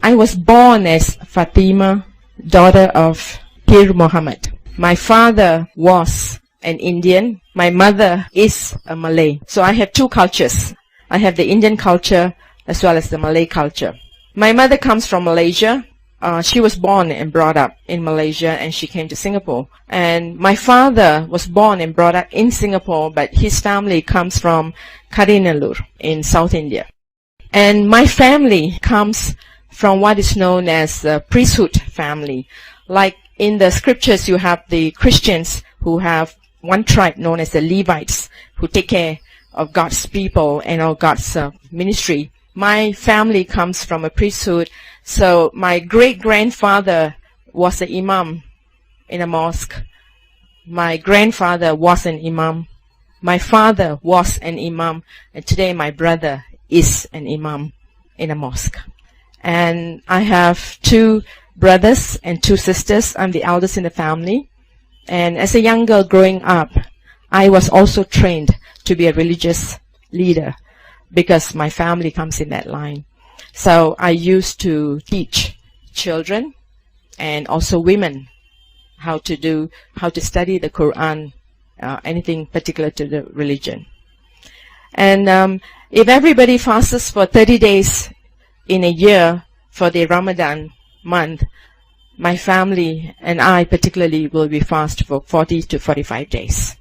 I was born as Fatimah, daughter of Pir Muhammad. My father was an Indian. My mother is a Malay. So I have two cultures. I have the Indian culture as well as the Malay culture. My mother comes from Malaysia. She was born and brought up in Malaysia, and she came to Singapore. And my father was born and brought up in Singapore, but his family comes from Karinallur in South India. And my family comes from what is known as the priesthood family. Like in the scriptures, you have the Christians who have one tribe known as the Levites, who take care of God's people and of God's ministry. My family comes from a priesthood. So my great-grandfather was an imam in a mosque. My grandfather was an imam. My father was an imam. And today my brother is an imam in a mosque. And I have two brothers and two sisters. I'm the eldest in the family. And as a young girl growing up, I was also trained to be a religious leader because my family comes in that line. So I used to teach children and also women how to study the Quran, anything particular to the religion. And if everybody fasts for 30 days in a year for the Ramadan month, my family and I particularly will be fast for 40 to 45 days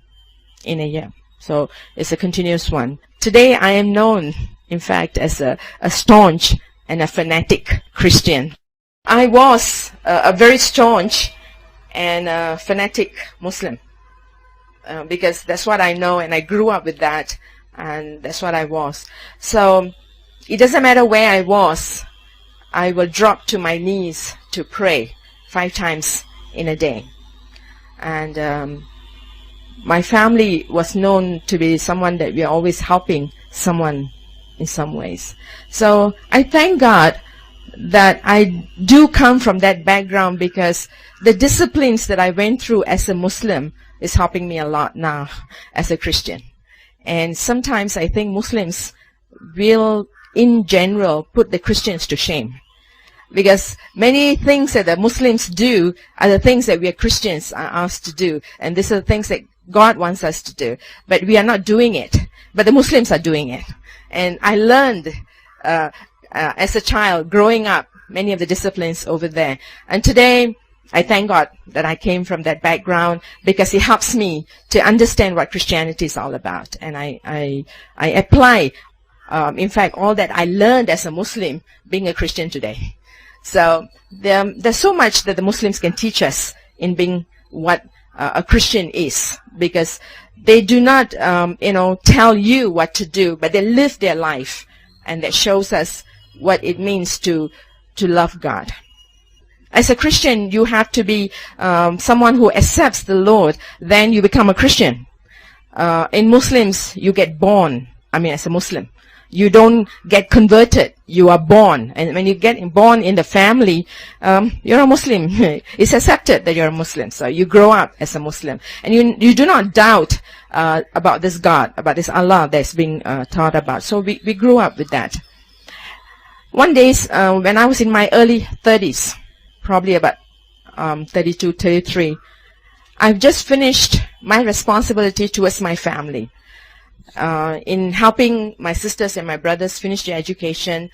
in a year. So it's a continuous one. Today I am known, in fact, as a staunch and a fanatic Christian. I was a very staunch and a fanatic Muslim because that's what I know, and I grew up with that, and that's what I was. So it doesn't matter where I was, I will drop to my knees to pray 5 times in a day. And my family was known to be someone that we are always helping someone in some ways. So I thank God that I do come from that background, because the disciplines that I went through as a Muslim is helping me a lot now as a Christian. And sometimes I think Muslims will, in general, put the Christians to shame, because many things that the Muslims do are the things that we as Christians are asked to do, and these are the things that God wants us to do, but we are not doing it, but the Muslims are doing it. And I learned as a child growing up many of the disciplines over there, and today I thank God that I came from that background, because it helps me to understand what Christianity is all about. And I apply in fact all that I learned as a Muslim being a Christian today. So there's so much that the Muslims can teach us in being what a Christian is, because they do not tell you what to do, but they live their life, and that shows us what it means to love God. As a Christian, you have to be someone who accepts the Lord, then you become a Christian. In Muslims, you get born. As a Muslim, you don't get converted. You are born. And when you get born in the family, you're a Muslim. It's accepted that you're a Muslim. So you grow up as a Muslim. And you do not doubt about this God, about this Allah that's being taught about. So we grew up with that. One day, when I was in my early 30s, probably about 32, 33, I've just finished my responsibility towards my family. In helping my sisters and my brothers finish their education,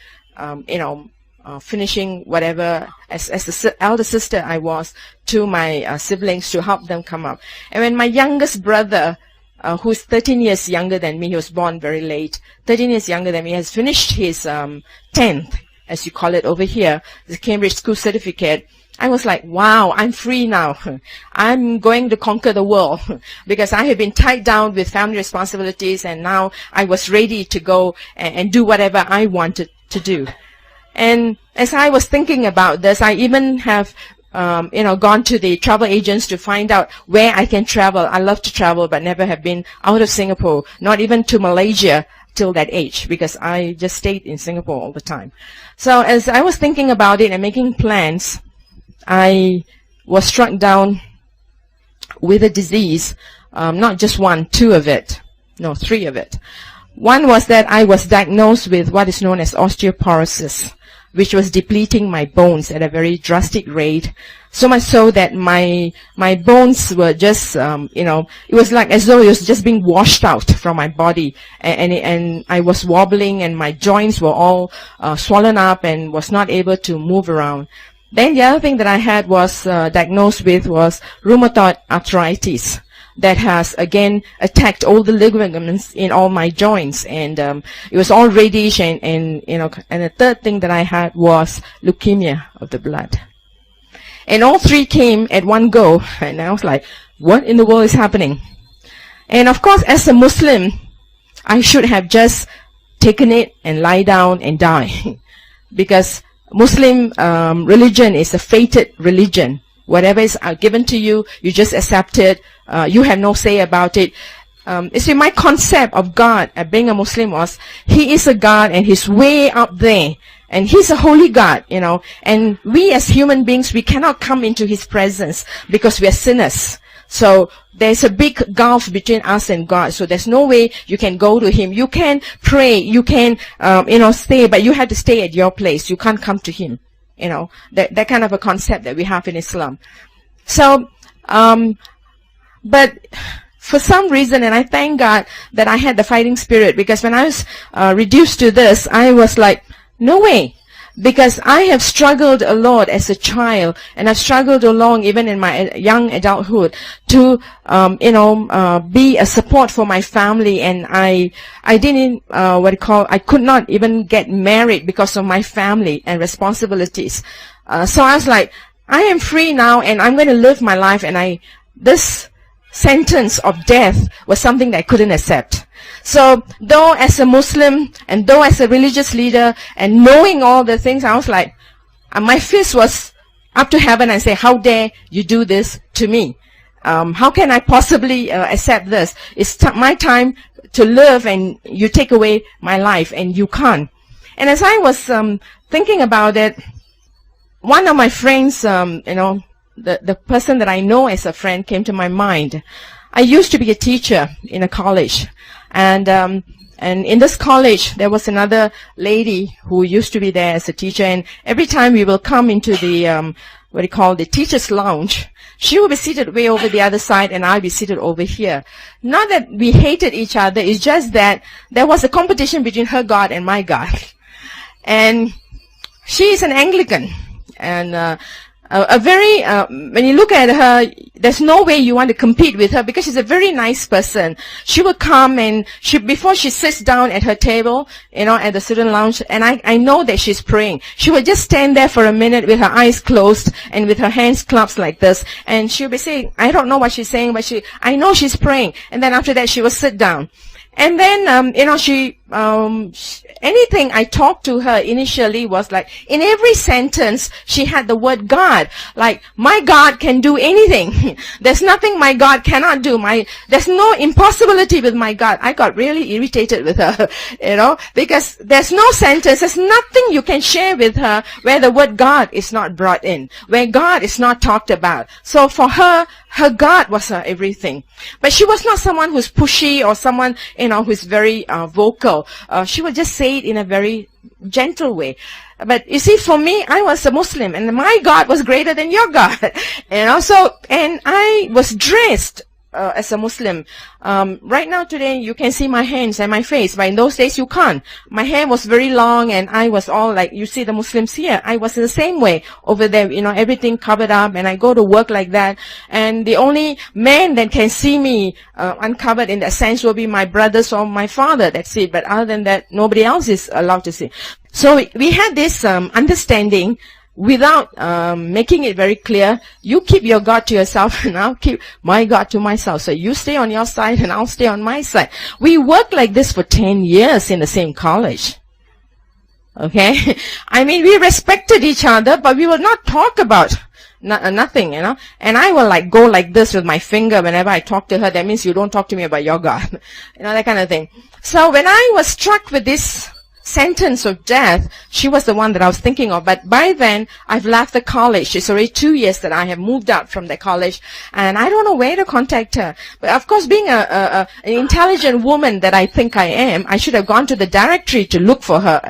finishing whatever, as the elder sister I was to my siblings, to help them come up. And when my youngest brother, who's 13 years younger than me, he was born very late, 13 years younger than me, has finished his 10th, as you call it over here, the Cambridge School Certificate, I was like, wow, I'm free now. I'm going to conquer the world, because I have been tied down with family responsibilities, and now I was ready to go and do whatever I wanted to do. And as I was thinking about this, I even have gone to the travel agents to find out where I can travel. I love to travel, but never have been out of Singapore, not even to Malaysia till that age, because I just stayed in Singapore all the time. So as I was thinking about it and making plans, I was struck down with a disease, not just one, 2 of it, no, 3 of it. One was that I was diagnosed with what is known as osteoporosis, which was depleting my bones at a very drastic rate. So much so that my bones were just, it was like as though it was just being washed out from my body. And I was wobbling, and my joints were all swollen up and was not able to move around. Then the other thing that I had was diagnosed with was rheumatoid arthritis that has again attacked all the ligaments in all my joints, and it was all reddish, and the third thing that I had was leukemia of the blood. And all three came at one go, and I was like, what in the world is happening? And of course, as a Muslim, I should have just taken it and lie down and die. Because Muslim religion is a fated religion. Whatever is given to you, you just accept it. You have no say about it. You see, my concept of God, being a Muslim, was He is a God and He's way up there. And He's a holy God, and we as human beings, we cannot come into His presence because we are sinners. So there's a big gulf between us and God. So there's no way you can go to Him. You can pray, you can, stay, but you have to stay at your place. You can't come to Him. That kind of a concept that we have in Islam. So, but for some reason, and I thank God that I had the fighting spirit, because when I was reduced to this, I was like, no way. Because I have struggled a lot as a child, and I've struggled along even in my young adulthood to, be a support for my family. And I didn't, I could not even get married because of my family and responsibilities. So I was like, I am free now, and I'm going to live my life. And this sentence of death was something that I couldn't accept. So, though as a Muslim, and though as a religious leader, and knowing all the things, I was like, my fist was up to heaven and say, how dare you do this to me? How can I possibly accept this? It's my time to live, and you take away my life, and you can't. And as I was thinking about it, one of my friends, the person that I know as a friend came to my mind. I used to be a teacher in a college. And in this college, there was another lady who used to be there as a teacher. And every time we will come into the, the teacher's lounge, she will be seated way over the other side, and I'll be seated over here. Not that we hated each other. It's just that there was a competition between her God and my God. And she is an Anglican. And when you look at her, there's no way you want to compete with her, because she's a very nice person. She will come, and before she sits down at her table, at the student lounge, and I know that she's praying. She will just stand there for a minute with her eyes closed and with her hands clasped like this, and she'll be saying, I don't know what she's saying, but I know she's praying. And then after that, she will sit down. And then, anything I talked to her initially was like, in every sentence, she had the word God. Like, my God can do anything. There's nothing my God cannot do. There's no impossibility with my God. I got really irritated with her, because there's no sentence, there's nothing you can share with her where the word God is not brought in, where God is not talked about. So for her, her God was her everything. But she was not someone who's pushy or someone, who's very vocal. She would just say it in a very gentle way. But you see, for me, I was a Muslim, and my God was greater than your God. And I was dressed as a Muslim. Right now today, you can see my hands and my face, but in those days you can't. My hair was very long, and I was all like, you see the Muslims here. I was the same way over there, everything covered up, and I go to work like that. And the only man that can see me uncovered in that sense will be my brothers or my father. That's it. But other than that, nobody else is allowed to see. So we had this understanding. Without making it very clear, you keep your God to yourself, and I'll keep my God to myself. So you stay on your side, and I'll stay on my side. We worked like this for 10 years in the same college. Okay? I mean, we respected each other, but we would not talk about nothing, And I will go like this with my finger whenever I talk to her. That means you don't talk to me about your God. That kind of thing. So when I was struck with this sentence of death, she was the one that I was thinking of. But by then, I've left the college. It's already 2 years that I have moved out from the college, and I don't know where to contact her. But of course, being an intelligent woman that I think I am, I should have gone to the directory to look for her,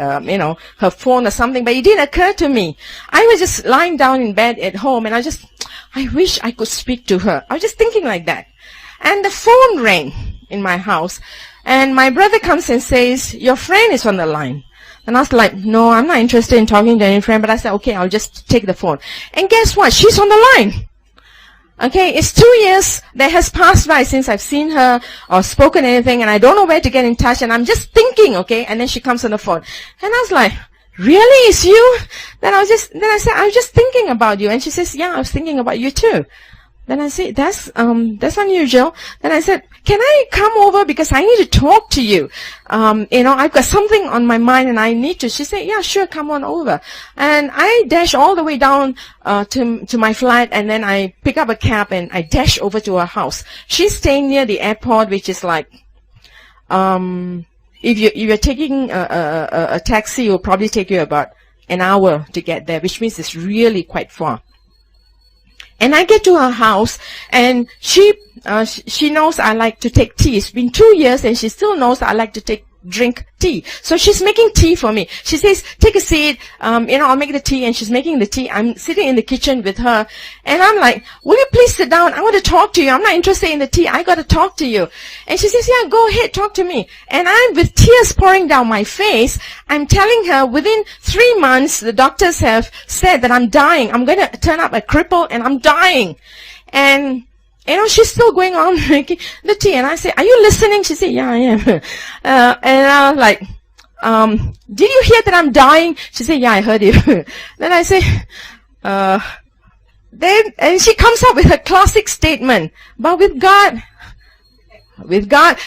her phone or something. But it didn't occur to me. I was just lying down in bed at home, and I wish I could speak to her. I was just thinking like that. And the phone rang in my house. And my brother comes and says, your friend is on the line. And I was like, no, I'm not interested in talking to any friend. But I said, okay, I'll just take the phone. And guess what? She's on the line. Okay, it's 2 years that has passed by since I've seen her or spoken anything. And I don't know where to get in touch. And I'm just thinking, okay. And then she comes on the phone. And I was like, really? It's you? Then I said, I was just thinking about you. And she says, yeah, I was thinking about you too. Then I said, that's unusual. Then I said, can I come over because I need to talk to you? I've got something on my mind and I need to. She said, yeah, sure, come on over. And I dash all the way down to my flat, and then I pick up a cab and I dash over to her house. She's staying near the airport, which is like, if you're taking a taxi, it will probably take you about an hour to get there, which means it's really quite far. And I get to her house, and she knows I like to take tea. It's been 2 years, and she still knows I like to drink tea. So she's making tea for me. She says, take a seat, I'll make the tea, and she's making the tea. I'm sitting in the kitchen with her, and I'm like, will you please sit down? I want to talk to you. I'm not interested in the tea. I got to talk to you. And she says, yeah, go ahead, talk to me. And I'm with tears pouring down my face. I'm telling her within 3 months, the doctors have said that I'm dying. I'm going to turn up a cripple, and I'm dying. And she's still going on making the tea. And I say, are you listening? She said, yeah, I am. And I was like, did you hear that I'm dying? She said, yeah, I heard you. Then I say, and she comes up with her classic statement, but with God,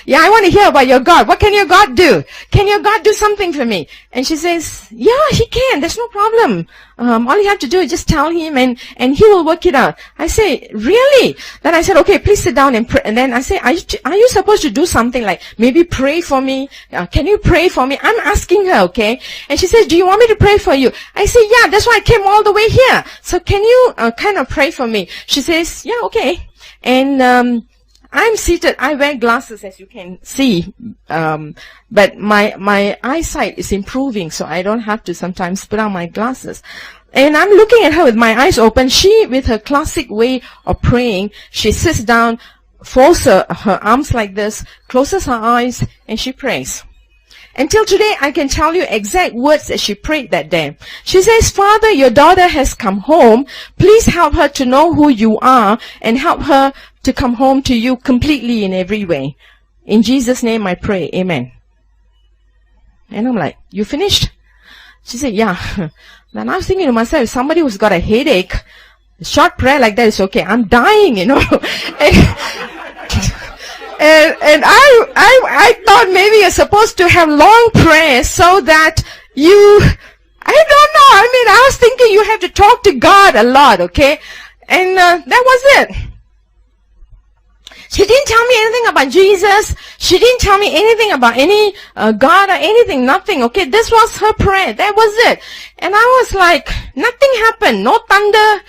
yeah, I want to hear about your God. What can your God do? Can your God do something for me? And she says, yeah, he can. There's no problem. All you have to do is just tell him and he will work it out. I say, really? Then I said, okay, please sit down and pray. And then I say, are you supposed to do something like maybe pray for me? Can you pray for me? I'm asking her, okay? And she says, do you want me to pray for you? I say, yeah, that's why I came all the way here. So can you kind of pray for me? She says, yeah, okay. And I'm seated. I wear glasses, as you can see, but my eyesight is improving, so I don't have to sometimes put on my glasses. And I'm looking at her with my eyes open. She, with her classic way of praying, she sits down, folds her arms like this, closes her eyes, and she prays. Until today, I can tell you exact words that she prayed that day. She says, Father, your daughter has come home. Please help her to know who you are and help her to come home to you completely in every way. In Jesus' name I pray. Amen. And I'm like, you finished? She said, yeah. Then I was thinking to myself, if somebody who's got a headache, a short prayer like that is okay. I'm dying, And I thought maybe you're supposed to have long prayers so that I don't know. I was thinking you have to talk to God a lot, okay? And that was it. She didn't tell me anything about Jesus. She didn't tell me anything about any God or anything, nothing, okay? This was her prayer. That was it. And I was like, nothing happened. No thunder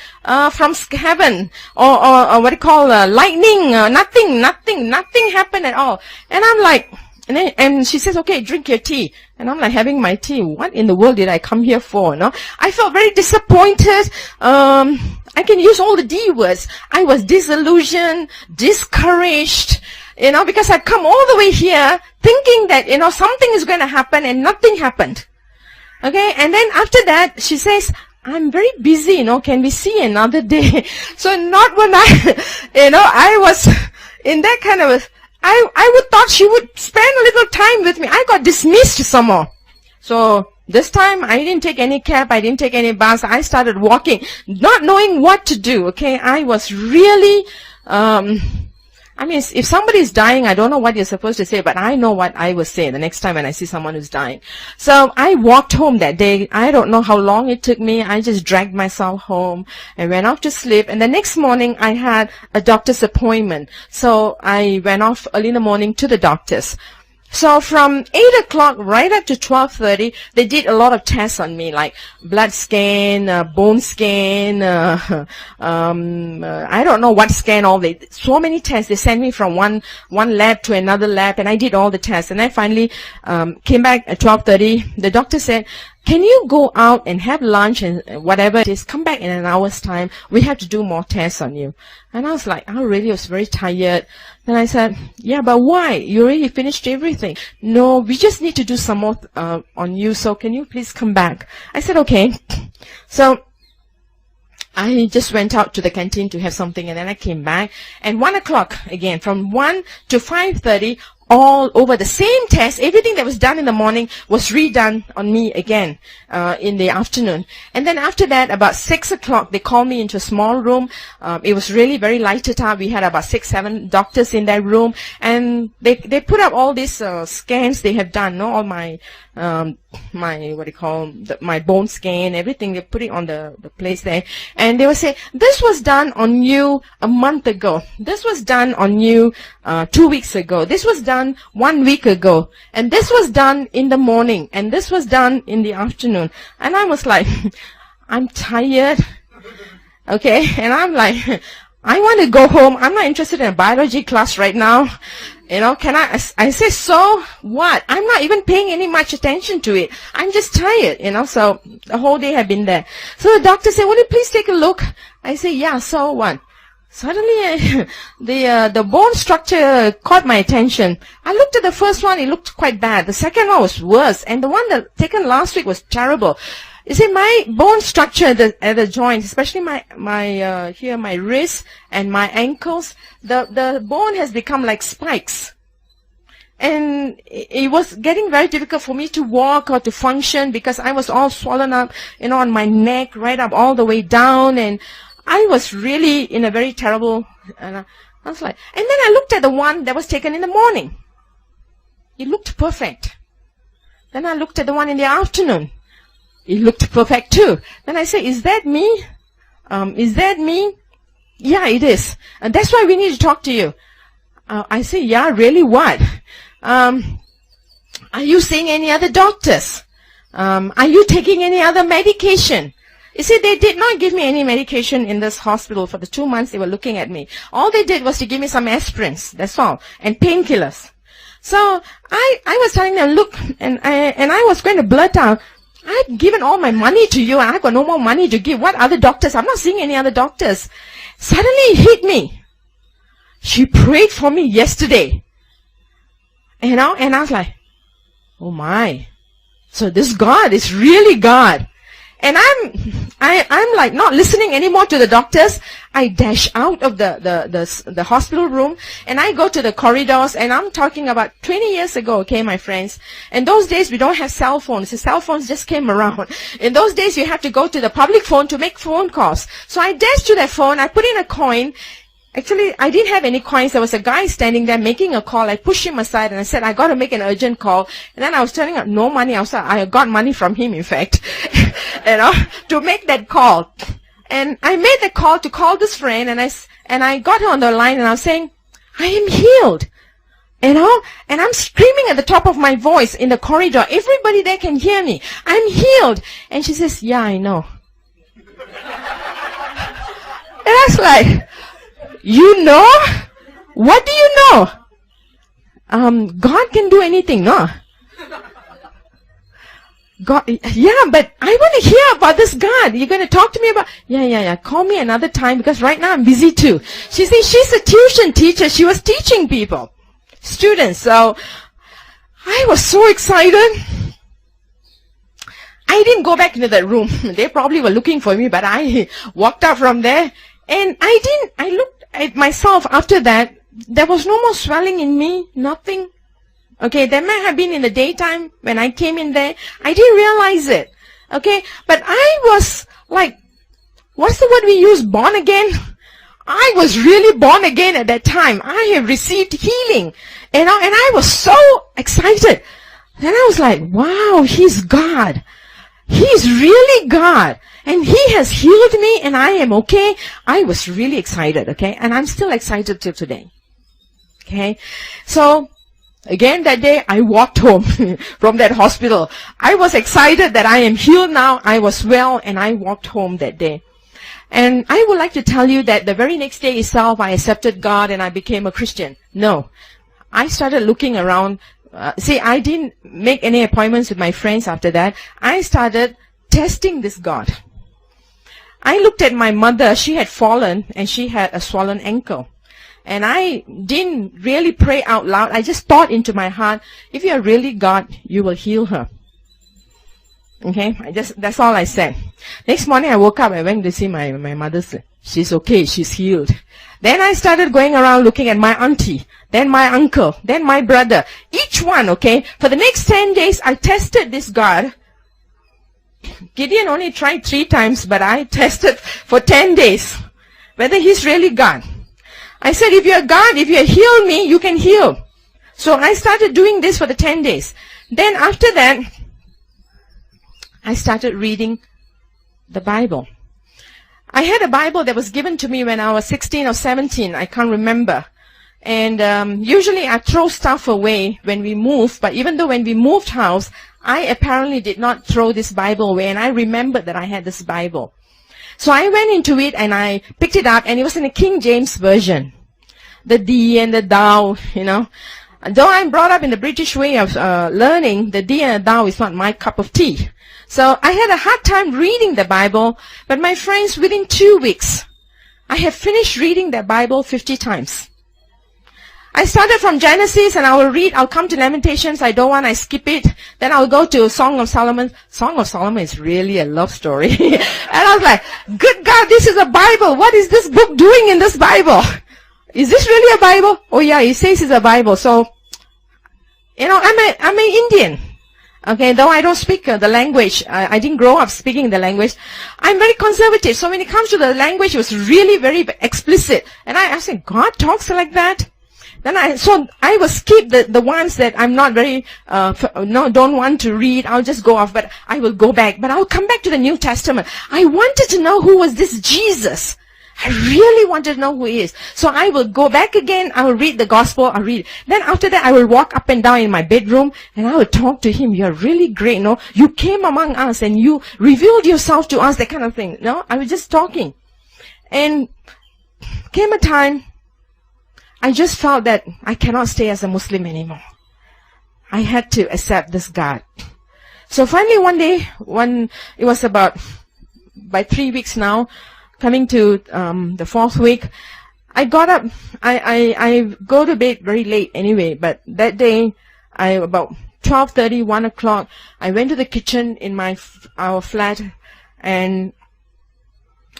from heaven or what do you call lightning. Nothing happened at all. And I'm like, and she says, okay, drink your tea. And I'm like having my tea. What in the world did I come here for? No? I felt very disappointed. I can use all the D words. I was disillusioned, discouraged, because I'd come all the way here thinking that, something is going to happen, and nothing happened. Okay, and then after that, she says, I'm very busy, can we see another day? So not when I was in that kind of I would thought she would spend a little time with me. I got dismissed somehow. So this time, I didn't take any cab, I didn't take any bus, I started walking, not knowing what to do, okay? I was really, if somebody's dying, I don't know what you're supposed to say, but I know what I will say the next time when I see someone who's dying. So I walked home that day. I don't know how long it took me. I just dragged myself home and went off to sleep. And the next morning, I had a doctor's appointment. So I went off early in the morning to the doctor's. So from 8 o'clock right up to 12:30, they did a lot of tests on me, like blood scan, bone scan, I don't know what scan, so many tests. They sent me from one lab to another lab, and I did all the tests. And I finally came back at 12:30. The doctor said, can you go out and have lunch and whatever it is, come back in an hour's time. We have to do more tests on you. And I was like, I really was very tired. And I said, yeah, but why? You already finished everything. No, we just need to do some more on you. So can you please come back? I said, okay. So I just went out to the canteen to have something, and then I came back. And 1 o'clock again, from 1 to 5:30, all over the same test, everything that was done in the morning was redone on me again in the afternoon. And then after that, about 6 o'clock, they called me into a small room. It was really very lighted up. We had about 6, 7 doctors in that room, and they put up all these scans they have done, all my my bone scan, everything. They put it on the place there, and they would say, this was done on you a month ago. This was done on you 2 weeks ago. This was done 1 week ago, and this was done in the morning, and this was done in the afternoon. And I was like, I'm tired, okay, and I'm like, I want to go home. I'm not interested in a biology class right now. Can I say, so what? I'm not even paying any much attention to it. I'm just tired, so the whole day I've been there. So the doctor said, will you please take a look? I say, yeah, so what? Suddenly, the bone structure caught my attention. I looked at the first one, it looked quite bad. The second one was worse, and the one that taken last week was terrible. You see, my bone structure at the joints, especially my wrist and my ankles, the bone has become like spikes. And it was getting very difficult for me to walk or to function because I was all swollen up, on my neck, right up all the way down, and I was really in a very terrible, I was like, and then I looked at the one that was taken in the morning. It looked perfect. Then I looked at the one in the afternoon. It looked perfect too. Then I say, is that me? Is that me? Yeah, it is. And that's why we need to talk to you. I say, yeah, really, what? Are you seeing any other doctors? Are you taking any other medication? You see, they did not give me any medication in this hospital for the 2 months they were looking at me. All they did was to give me some aspirins, that's all, and painkillers. So I was telling them, look, and I was going to blurt out, I've given all my money to you, and I've got no more money to give. What other doctors? I'm not seeing any other doctors. Suddenly it hit me. She prayed for me yesterday. And I was like, oh my. So this God is really God. And I'm like not listening anymore to the doctors. I dash out of the hospital room, and I go to the corridors, and I'm talking about 20 years ago, okay, my friends. In those days, we don't have cell phones. The cell phones just came around. In those days, you have to go to the public phone to make phone calls. So I dashed to that phone, I put in a coin. Actually, I didn't have any coins. There was a guy standing there making a call. I pushed him aside and I said, I got to make an urgent call. And then I was turning up no money outside. I got money from him, in fact, to make that call. And I made the call to call this friend, and I got her on the line, and I was saying, I am healed. And I'm screaming at the top of my voice in the corridor. Everybody there can hear me. I'm healed. And she says, yeah, I know. And I was like, you know? What do you know? God can do anything, no? God, yeah, but I want to hear about this God. You're going to talk to me about, yeah. Call me another time because right now I'm busy too. She said she's a tuition teacher. She was teaching people, students. So I was so excited. I didn't go back into that room. They probably were looking for me, but I walked out from there, and I looked at myself after that. There was no more swelling in me, nothing. Okay, there might have been in the daytime when I came in there. I didn't realize it. Okay, but I was like, what's the word we use? Born again? I was really born again at that time. I have received healing. And I was so excited. Then I was like, wow, He's God. He's really God. And He has healed me and I am okay. I was really excited, okay? And I'm still excited till today. Okay? So, Again that day, I walked home from that hospital. I was excited that I am healed now. I was well, and I walked home that day. And I would like to tell you that the very next day itself, I accepted God and I became a Christian. No. I started looking around. I didn't make any appointments with my friends after that. I started testing this God. I looked at my mother. She had fallen and she had a swollen ankle. And I didn't really pray out loud. I just thought into my heart, if you are really God, you will heal her. Okay? That's all I said. Next morning I woke up, I went to see my mother. She's okay, she's healed. Then I started going around looking at my auntie, then my uncle, then my brother. Each one, okay? For the next 10 days, I tested this God. Gideon only tried 3 times, but I tested for 10 days whether he's really God. I said, if you're God, if you heal me, you can heal. So I started doing this for the 10 days. Then after that, I started reading the Bible. I had a Bible that was given to me when I was 16 or 17. I can't remember. And usually I throw stuff away when we move. But even though when we moved house, I apparently did not throw this Bible away. And I remembered that I had this Bible. So I went into it and I picked it up. And it was in a King James version. The thee and the thou, you know. Though I'm brought up in the British way of learning, the thee and the thou is not my cup of tea. So I had a hard time reading the Bible, but my friends, within 2 weeks, I have finished reading the Bible 50 times. I started from Genesis and I'll come to Lamentations, I skip it. Then I'll go to Song of Solomon. Song of Solomon is really a love story. And I was like, good God, this is a Bible. What is this book doing in this Bible? Is this really a Bible? Oh yeah, it says it's a Bible. So, you know, I'm an Indian. Okay, though I don't speak the language, I didn't grow up speaking the language. I'm very conservative. So when it comes to the language, it was really very explicit. And I said, God talks like that? Then I will skip the ones that I'm not very, don't want to read. I'll just go off, but I will go back. But I'll come back to the New Testament. I wanted to know who was this Jesus. I really wanted to know who he is. So I will go back again. I will read the gospel. I'll read. Then after that, I will walk up and down in my bedroom and I will talk to him. You're really great. No, you came among us and you revealed yourself to us, that kind of thing. No, I was just talking. And came a time, I just felt that I cannot stay as a Muslim anymore. I had to accept this God. So finally one day, it was about by 3 weeks now, coming to the 4th week, I got up. I go to bed very late anyway, but that day, about 12:30, 1 o'clock, I went to the kitchen in our flat, and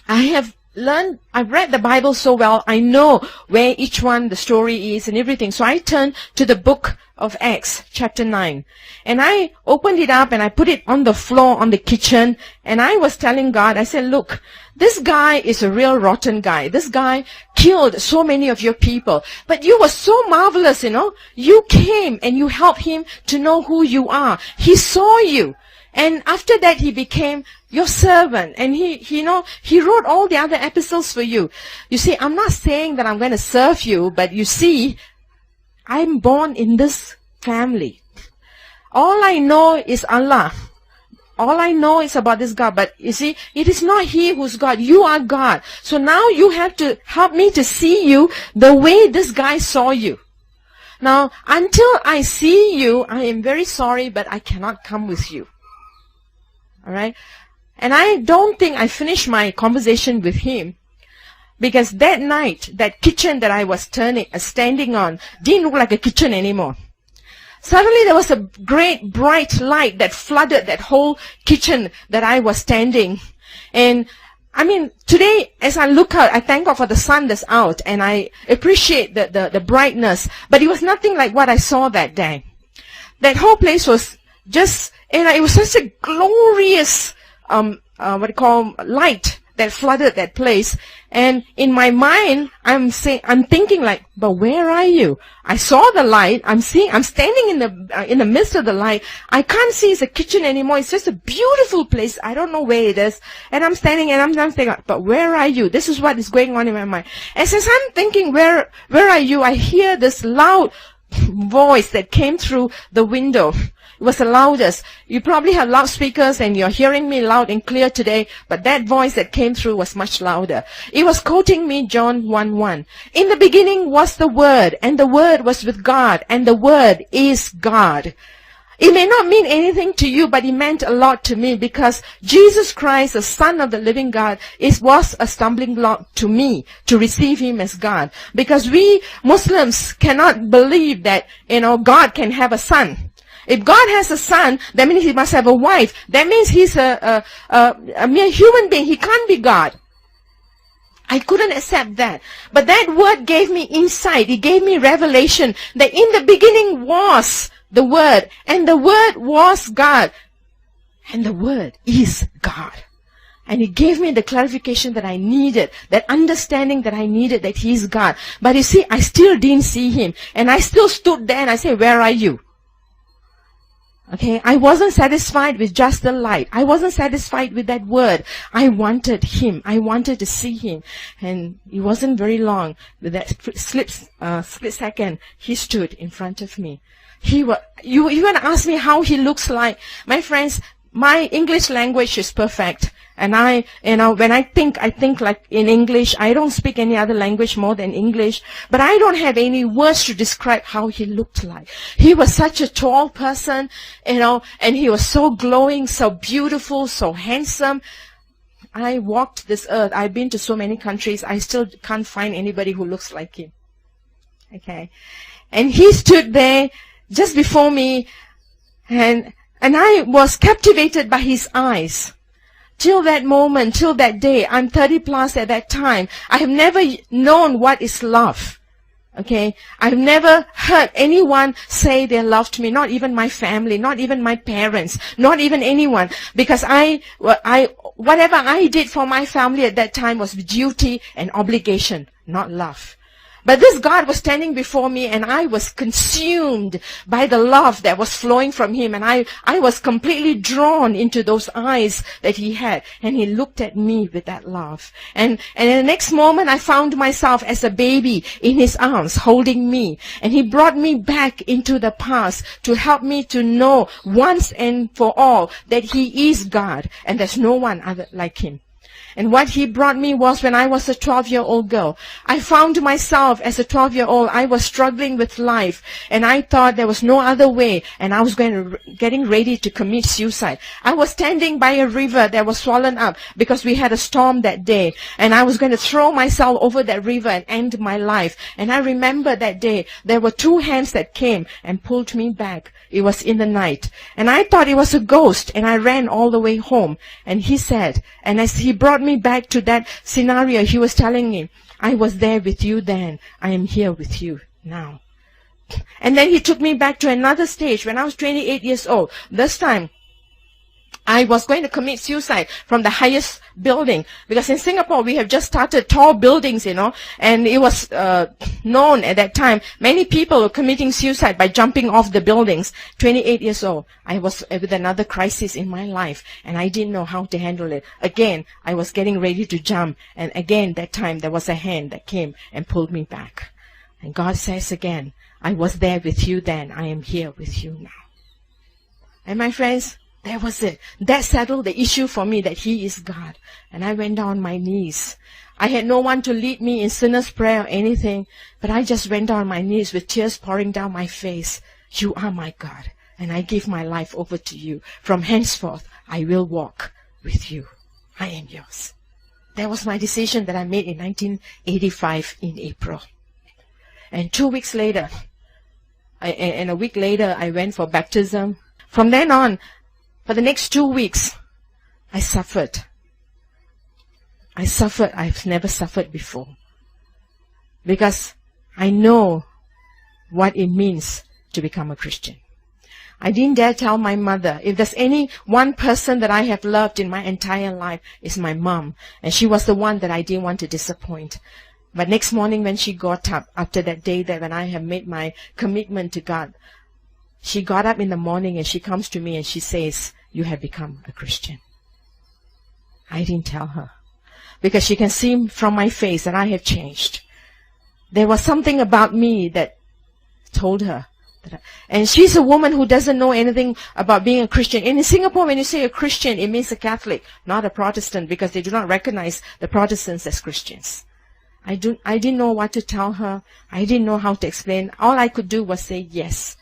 I've read the Bible so well, I know where each one, the story is and everything. So I turned to the book of Acts, chapter 9. And I opened it up and I put it on the floor on the kitchen. And I was telling God, I said, look, this guy is a real rotten guy. This guy killed so many of your people. But you were so marvelous, you know. You came and you helped him to know who you are. He saw you. And after that, he became your servant. And he wrote all the other epistles for you. You see, I'm not saying that I'm going to serve you, but you see, I'm born in this family. All I know is Allah. All I know is about this God. But you see, it is not he who's God. You are God. So now you have to help me to see you the way this guy saw you. Now, until I see you, I am very sorry, but I cannot come with you. Alright? And I don't think I finished my conversation with him, because that night, that kitchen that I was standing on didn't look like a kitchen anymore. Suddenly there was a great bright light that flooded that whole kitchen that I was standing. And I mean, today as I look out, I thank God for the sun that's out, and I appreciate the brightness. But it was nothing like what I saw that day. That whole place was just, and it was such a glorious, light that flooded that place. And in my mind, I'm thinking like, but where are you? I saw the light. I'm standing in the midst of the light. I can't see it's a kitchen anymore. It's just a beautiful place. I don't know where it is. And I'm standing and I'm thinking, but where are you? This is what is going on in my mind. And since I'm thinking, where are you? I hear this loud voice that came through the window. It was the loudest. You probably have loudspeakers and you're hearing me loud and clear today, but that voice that came through was much louder. It was quoting me John 1:1. In the beginning was the Word, and the Word was with God, and the Word is God. It may not mean anything to you, but it meant a lot to me, because Jesus Christ, the Son of the living God, was a stumbling block to me to receive Him as God. Because we Muslims cannot believe that, God can have a son. If God has a son, that means He must have a wife. That means He's a mere human being. He can't be God. I couldn't accept that. But that word gave me insight. It gave me revelation that in the beginning was the Word, and the Word was God, and the Word is God. And it gave me the clarification that I needed, that understanding that I needed, that He is God. But you see, I still didn't see Him. And I still stood there and I said, where are you? Okay, I wasn't satisfied with just the light. I wasn't satisfied with that word. I wanted Him. I wanted to see Him. And it wasn't very long. With that split second, He stood in front of me. You want to ask me how He looks like? My friends, my English language is perfect. And when I think like in English. I don't speak any other language more than English. But I don't have any words to describe how He looked like. He was such a tall person, and He was so glowing, so beautiful, so handsome. I walked this earth. I've been to so many countries. I still can't find anybody who looks like Him. Okay. And He stood there just before me, and I was captivated by His eyes. Till that moment, till that day, I'm 30 plus at that time, I have never known what is love. Okay? I've never heard anyone say they loved me, not even my family, not even my parents, not even anyone. Because whatever I did for my family at that time was duty and obligation, not love. But this God was standing before me, and I was consumed by the love that was flowing from Him. And I was completely drawn into those eyes that He had. And He looked at me with that love. And in the next moment, I found myself as a baby in His arms, holding me. And He brought me back into the past to help me to know once and for all that He is God. And there's no one other like Him. And what He brought me was when I was a 12-year-old girl. I found myself as a 12-year-old. I was struggling with life. And I thought there was no other way. And I was getting ready to commit suicide. I was standing by a river that was swollen up because we had a storm that day. And I was going to throw myself over that river and end my life. And I remember that day, there were two hands that came and pulled me back. It was in the night. And I thought it was a ghost. And I ran all the way home. And He said, and as He brought me back to that scenario, He was telling me, I was there with you then. I am here with you now. And then He took me back to another stage when I was 28 years old. This time, I was going to commit suicide from the highest building. Because in Singapore, we have just started tall buildings, and it was known at that time. Many people were committing suicide by jumping off the buildings. 28 years old. I was with another crisis in my life, and I didn't know how to handle it. Again, I was getting ready to jump, and again, that time, there was a hand that came and pulled me back. And God says again, I was there with you then. I am here with you now. And my friends, that was it. That settled the issue for me, that He is God. And I went down on my knees. I had no one to lead me in sinner's prayer or anything, but I just went down on my knees with tears pouring down my face. You are my God, and I give my life over to you. From henceforth, I will walk with you. I am yours. That was my decision that I made in 1985 in April. And 2 weeks later, and a week later, I went for baptism. From then on, for the next 2 weeks, I suffered. I've never suffered before. Because I know what it means to become a Christian. I didn't dare tell my mother. If there's any one person that I have loved in my entire life, it's my mom. And she was the one that I didn't want to disappoint. But next morning when she got up, after that day that when I have made my commitment to God, she got up in the morning and she comes to me and she says, you have become a Christian. I didn't tell her. Because she can see from my face that I have changed. There was something about me that told her. And she's a woman who doesn't know anything about being a Christian. And in Singapore, when you say a Christian, it means a Catholic, not a Protestant, because they do not recognize the Protestants as Christians. I didn't know what to tell her. I didn't know how to explain. All I could do was say yes.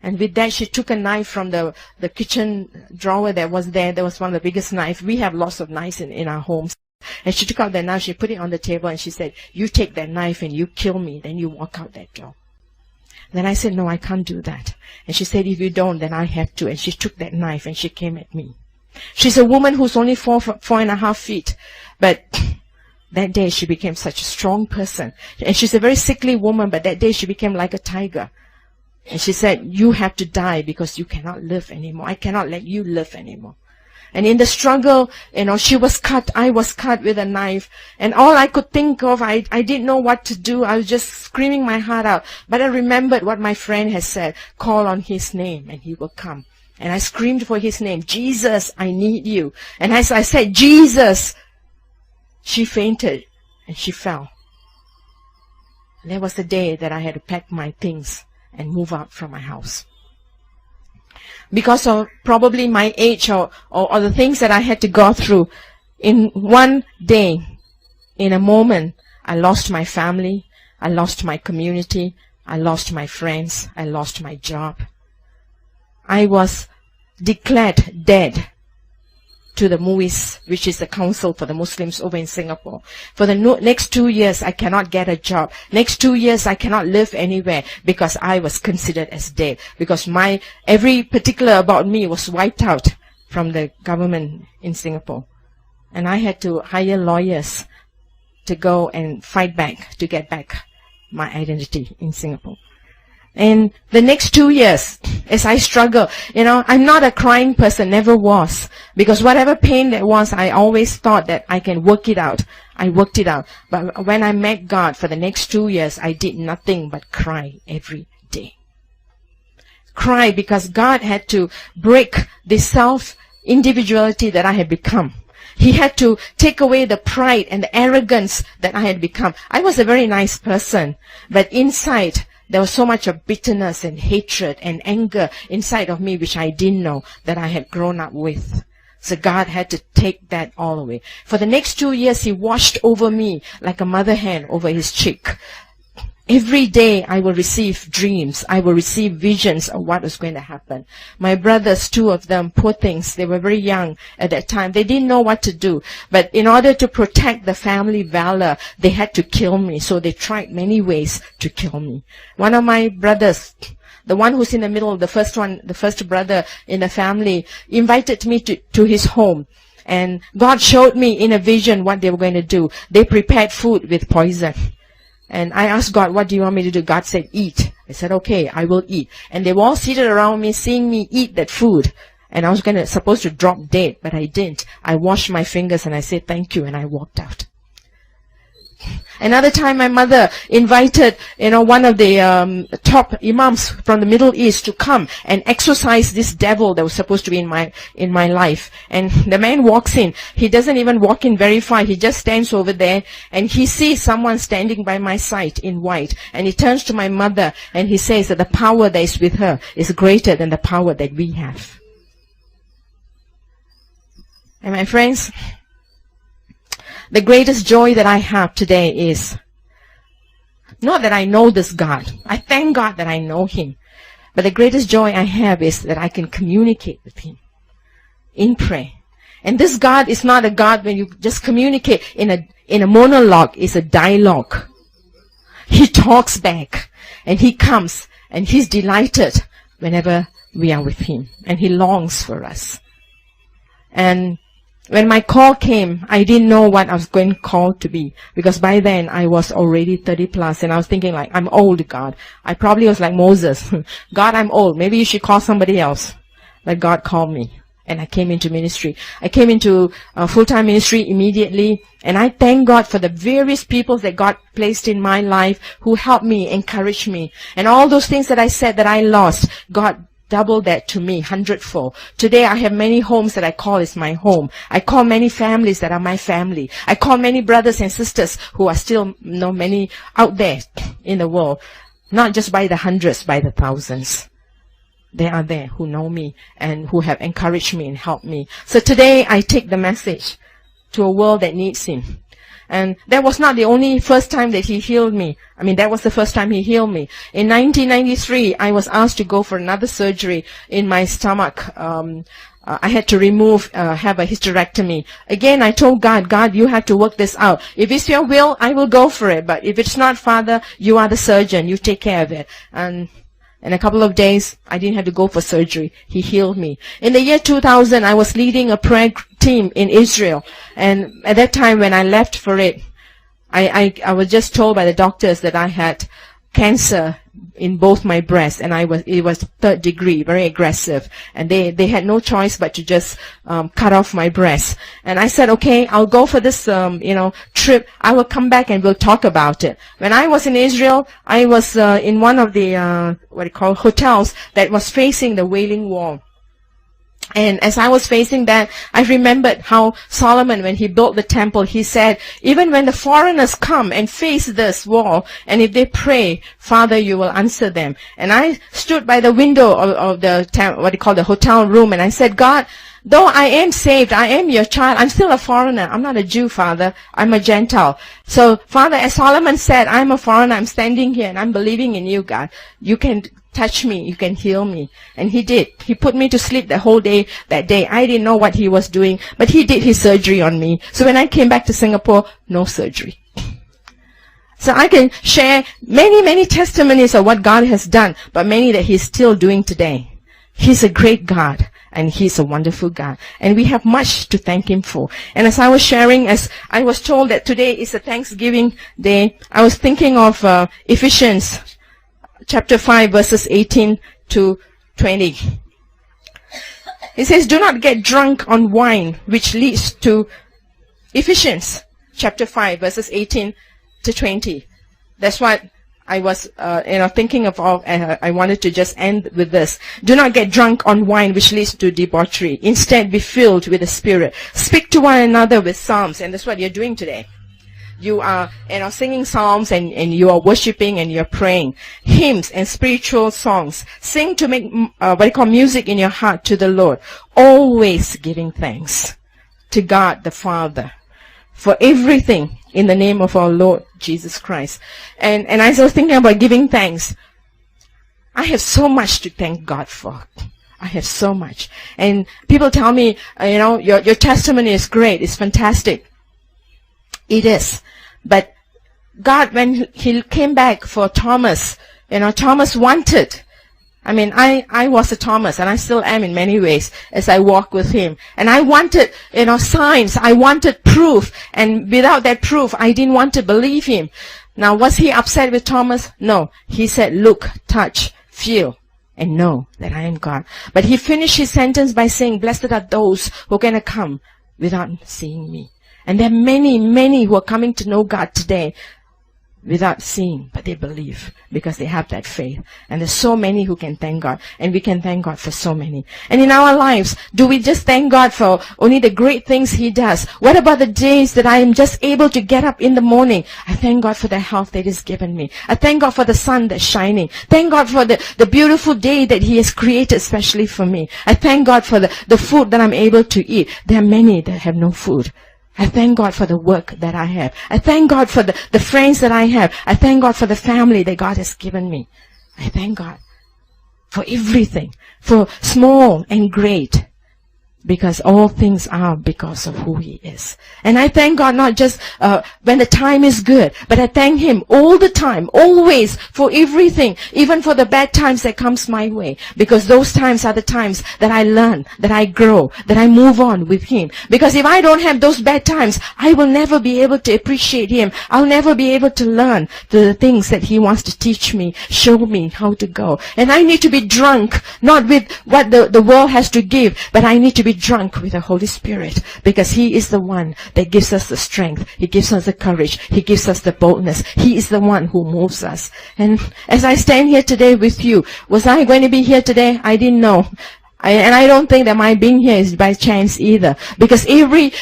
And with that, she took a knife from the kitchen drawer that was there. That was one of the biggest knives. We have lots of knives in our homes. And she took out that knife, she put it on the table, and she said, "You take that knife and you kill me, then you walk out that door." Then I said, "No, I can't do that." And she said, "If you don't, then I have to." And she took that knife and she came at me. She's a woman who's only 4.5 feet. But that day she became such a strong person. And she's a very sickly woman, but that day she became like a tiger. And she said, "You have to die because you cannot live anymore. I cannot let you live anymore." And in the struggle, she was cut, I was cut with a knife. And all I could think of, I didn't know what to do. I was just screaming my heart out. But I remembered what my friend had said, "Call on his name and he will come." And I screamed for his name, "Jesus, I need you." And as I said, "Jesus," she fainted and she fell. And that was the day that I had to pack my things and move out from my house. Because of probably my age or the things that I had to go through, in one day, in a moment, I lost my family, I lost my community, I lost my friends, I lost my job. I was declared dead to the MUIS, which is the Council for the Muslims over in Singapore. For the next 2 years, I cannot get a job. Next 2 years, I cannot live anywhere because I was considered as dead. Because every particular about me was wiped out from the government in Singapore. And I had to hire lawyers to go and fight back, to get back my identity in Singapore. And the next 2 years, as I struggle, I'm not a crying person, never was. Because whatever pain there was, I always thought that I can work it out. I worked it out. But when I met God for the next 2 years, I did nothing but cry every day. Cry because God had to break the self-individuality that I had become. He had to take away the pride and the arrogance that I had become. I was a very nice person, but inside, there was so much of bitterness and hatred and anger inside of me, which I didn't know that I had grown up with. So God had to take that all away. For the next 2 years, He washed over me like a mother hen over his cheek. Every day I will receive dreams. I will receive visions of what was going to happen. My brothers, 2 of them, poor things, they were very young at that time. They didn't know what to do. But in order to protect the family valor, they had to kill me. So they tried many ways to kill me. One of my brothers, the one who's in the middle, the first brother in the family, invited me to his home. And God showed me in a vision what they were going to do. They prepared food with poison. And I asked God, "What do you want me to do?" God said, "Eat." I said, "Okay, I will eat." And they were all seated around me, seeing me eat that food. And I was supposed to drop dead, but I didn't. I washed my fingers and I said, "Thank you," and I walked out. Another time, my mother invited, one of the top imams from the Middle East to come and exorcise this devil that was supposed to be in my life. And the man walks in. He doesn't even walk in very far. He just stands over there, and he sees someone standing by my side in white. And he turns to my mother and he says that the power that is with her is greater than the power that we have. And my friends, the greatest joy that I have today is not that I know this God. I thank God that I know Him. But the greatest joy I have is that I can communicate with Him in prayer. And this God is not a God when you just communicate in a monologue. It's a dialogue. He talks back and He comes and He's delighted whenever we are with Him. And He longs for us. And when my call came, I didn't know what I was going to call to be. Because by then, I was already 30 plus. And I was thinking like, I'm old, God. I probably was like Moses. God, I'm old. Maybe you should call somebody else. But God called me. And I came into ministry. I came into full-time ministry immediately. And I thank God for the various people that God placed in my life who helped me, encouraged me. And all those things that I said that I lost, God double that to me, 100-fold. Today I have many homes that I call is my home. I call many families that are my family. I call many brothers and sisters who are still, many out there in the world. Not just by the hundreds, by the thousands. They are there who know me and who have encouraged me and helped me. So today I take the message to a world that needs him. And that was not the only first time that he healed me. I mean, that was the first time he healed me. In 1993, I was asked to go for another surgery in my stomach. I had to have a hysterectomy. Again, I told God, God, you have to work this out. If it's your will, I will go for it. But if it's not, Father, you are the surgeon. You take care of it. And in a couple of days, I didn't have to go for surgery. He healed me. In the year 2000, I was leading a prayer team in Israel. And at that time, when I left for it, I was just told by the doctors that I had cancer in both my breasts, and it was 3rd degree, very aggressive, and they had no choice but to just cut off my breast. And I said, okay, I'll go for this trip. I will come back and we'll talk about it. When I was in Israel, I was in one of the hotels that was facing the Wailing Wall. And as I was facing that, I remembered how Solomon, when he built the temple, he said, even when the foreigners come and face this wall, and if they pray, Father, you will answer them. And I stood by the window of the hotel room, and I said, God, though I am saved, I am your child, I'm still a foreigner. I'm not a Jew, Father. I'm a Gentile. So, Father, as Solomon said, I'm a foreigner. I'm standing here, and I'm believing in you, God. You can touch me, you can heal me. And he did. He put me to sleep the whole day that day. I didn't know what he was doing, but he did his surgery on me. So when I came back to Singapore, no surgery. So I can share many, many testimonies of what God has done, but many that he's still doing today. He's a great God, and he's a wonderful God. And we have much to thank him for. And as I was sharing, as I was told that today is a Thanksgiving day, I was thinking of Ephesians chapter 5, verses 18 to 20. It says, do not get drunk on wine, which leads to Ephesians chapter 5, verses 18 to 20. That's what I was thinking of. I wanted to just end with this. Do not get drunk on wine, which leads to debauchery. Instead, be filled with the Spirit. Speak to one another with psalms. And that's what you're doing today. You are singing psalms, and you are worshiping, and you're praying. Hymns and spiritual songs. Sing to make music in your heart to the Lord. Always giving thanks to God the Father for everything in the name of our Lord Jesus Christ. And as I was thinking about giving thanks, I have so much to thank God for. I have so much. And people tell me, your testimony is great. It's fantastic. It is. But God, when he came back for Thomas, Thomas wanted. I was a Thomas, and I still am in many ways as I walk with him. And I wanted, signs. I wanted proof. And without that proof, I didn't want to believe him. Now, was he upset with Thomas? No. He said, look, touch, feel, and know that I am God. But he finished his sentence by saying, blessed are those who are going to come without seeing me. And there are many, many who are coming to know God today without seeing, but they believe because they have that faith. And there's so many who can thank God, and we can thank God for so many. And in our lives, do we just thank God for only the great things he does? What about the days that I am just able to get up in the morning? I thank God for the health that he's given me. I thank God for the sun that's shining. Thank God for the beautiful day that he has created especially for me. I thank God for the food that I'm able to eat. There are many that have no food. I thank God for the work that I have. I thank God for the friends that I have. I thank God for the family that God has given me. I thank God for everything, for small and great, because all things are because of who he is. And I thank God not just when the time is good, but I thank him all the time, always, for everything, even for the bad times that comes my way, because those times are the times that I learn, that I grow, that I move on with him. Because if I don't have those bad times, I will never be able to appreciate him. I'll never be able to learn the things that he wants to teach me, show me how to go. And I need to be drunk, not with what the world has to give, but I need to be drunk with the Holy Spirit, because he is the one that gives us the strength. He gives us the courage. He gives us the boldness. He is the one who moves us. And as I stand here today with you, was I going to be here today? I didn't know. And I don't think that my being here is by chance either, because every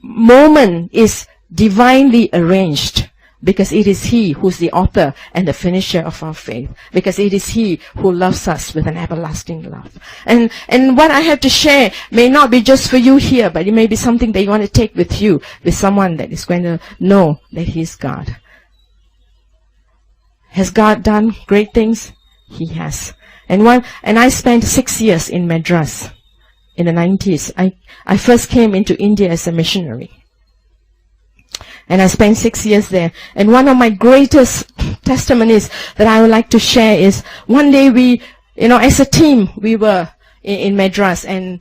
moment is divinely arranged. Because it is He who's the author and the finisher of our faith. Because it is He who loves us with an everlasting love. And what I have to share may not be just for you here, but it may be something that you want to take with you, with someone that is going to know that He's God. Has God done great things? He has. And I spent 6 years in Madras in the 90s. I first came into India as a missionary. And I spent 6 years there. And one of my greatest testimonies that I would like to share is one day we, as a team, we were in Madras and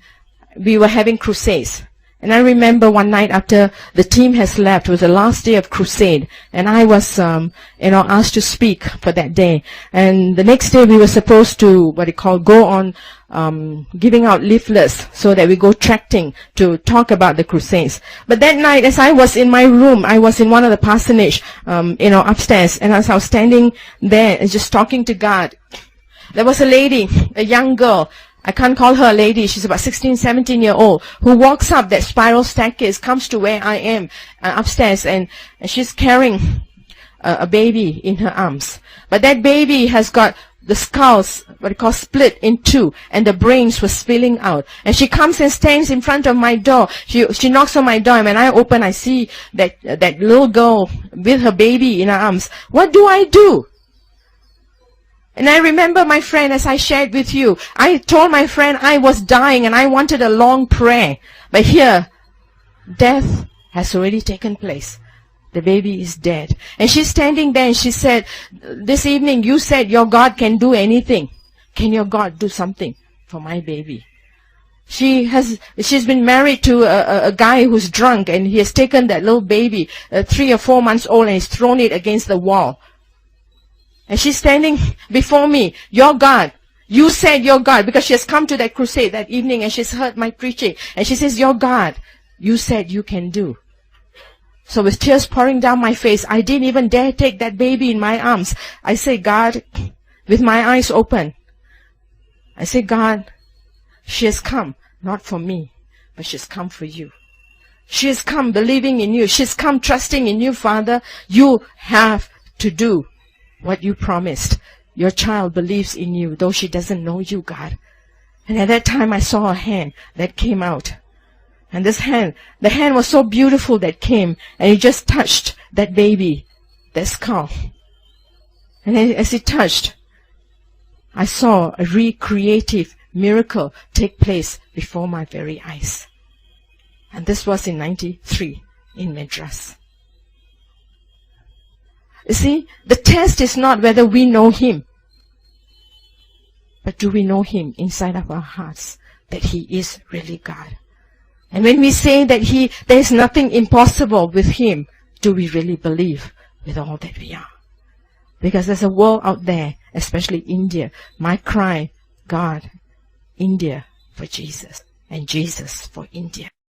we were having crusades. And I remember one night after the team has left, it was the last day of crusade, and I was, asked to speak for that day. And the next day we were supposed to, go on, giving out leaflets so that we go tracting to talk about the crusades. But that night, as I was in my room, I was in one of the parsonage, upstairs, and as I was standing there and just talking to God, there was a lady, a young girl, I can't call her a lady, she's about 16, 17 year old, who walks up that spiral staircase, comes to where I am upstairs, and she's carrying a baby in her arms. But that baby has got the skulls, split in two, and the brains were spilling out. And she comes and stands in front of my door. She knocks on my door, and when I open, I see that little girl with her baby in her arms. What do I do? And I remember my friend, as I shared with you, I told my friend I was dying and I wanted a long prayer. But here, death has already taken place. The baby is dead. And she's standing there and she said, this evening you said your God can do anything. Can your God do something for my baby? She's been married to a guy who's drunk, and he has taken that little baby, 3 or 4 months old, and he's thrown it against the wall. And she's standing before me, your God. You said your God, because she has come to that crusade that evening and she's heard my preaching. And she says, your God, you said you can do. So with tears pouring down my face, I didn't even dare take that baby in my arms. I say, God, with my eyes open, I say, God, she has come, not for me, but she's come for you. She has come believing in you. She's come trusting in you, Father. You have to do what you promised. Your child believes in you, though she doesn't know you, God. And at that time, I saw a hand that came out. And this hand, the hand was so beautiful that came, and it just touched that baby, that skull. And as it touched, I saw a recreative miracle take place before my very eyes. And this was in 93 in Madras. You see, the test is not whether we know Him, but do we know Him inside of our hearts, that He is really God. And when we say that there is nothing impossible with Him, do we really believe with all that we are? Because there's a world out there, especially India. My cry, God, India for Jesus, and Jesus for India.